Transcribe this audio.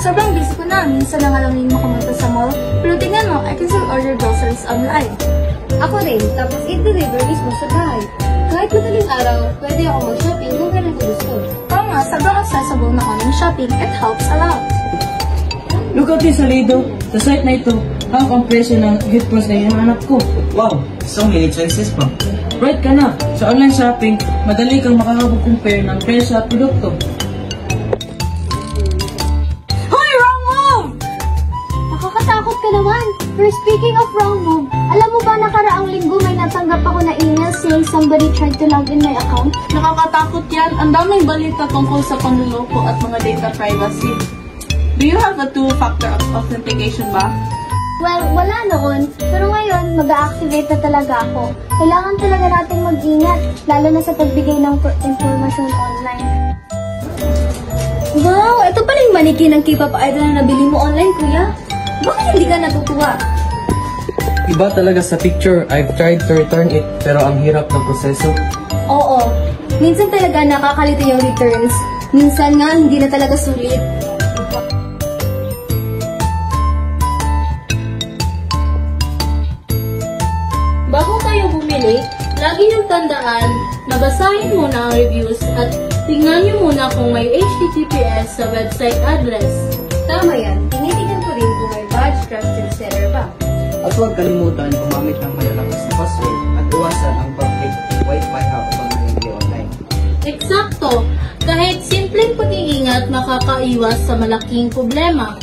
Sobrang busy ko na. Minsan na nga lang yung makamunta sa mall. Pero tingnan mo, I can still order groceries online. Ako rin, tapos i-deliver mismo sa bahay. Kahit madaling araw, pwede ako mag-shopping kung kailan ko gusto. Oo nga, sobrang accessible na online shopping. It helps a lot. Look at this, Salido. Sa site na ito, ang presyo ng headphones na hinahanap ko. Wow, so many choices pa. Right ka na. Sa online shopping, madali kang makakapag-compare ng presyo at produkto. Hoy, wrong move! Nakakatakot ka naman. Pero speaking of wrong move, alam mo ba nakaraang linggo may natanggap ako na email saying somebody tried to log in my account? Nakakatakot yan. Ang daming balita tungkol sa panluloko at mga data privacy. Do you have a two-factor authentication ba? Well, wala noon. Pero ngayon, mag-a-activate na talaga ako. Kailangan talaga natin mag-ingat, lalo na sa pagbigay ng informasyon online. Wow! Ito pala yung manikin ng K-pop idol na nabili mo online, kuya. Bakit hindi ka natutuwa? Iba talaga sa picture. I've tried to return it, pero ang hirap ng proseso. Oo. Minsan talaga nakakalito yung returns. Minsan nga, hindi na talaga sulit. Bago kayo bumili, lagi niyong tandaan na basahin muna ang reviews at tingnan niyo muna kung may HTTPS sa website address. Tama yan. Tinitignan ko rin kung may badge trusted seller ba. At huwag kalimutan gumamit ng malalakas na password at iwasan ang public Wi-Fi habang hindi online. Eksakto! Kahit simpleng pag-iingat makakaiwas sa malaking problema.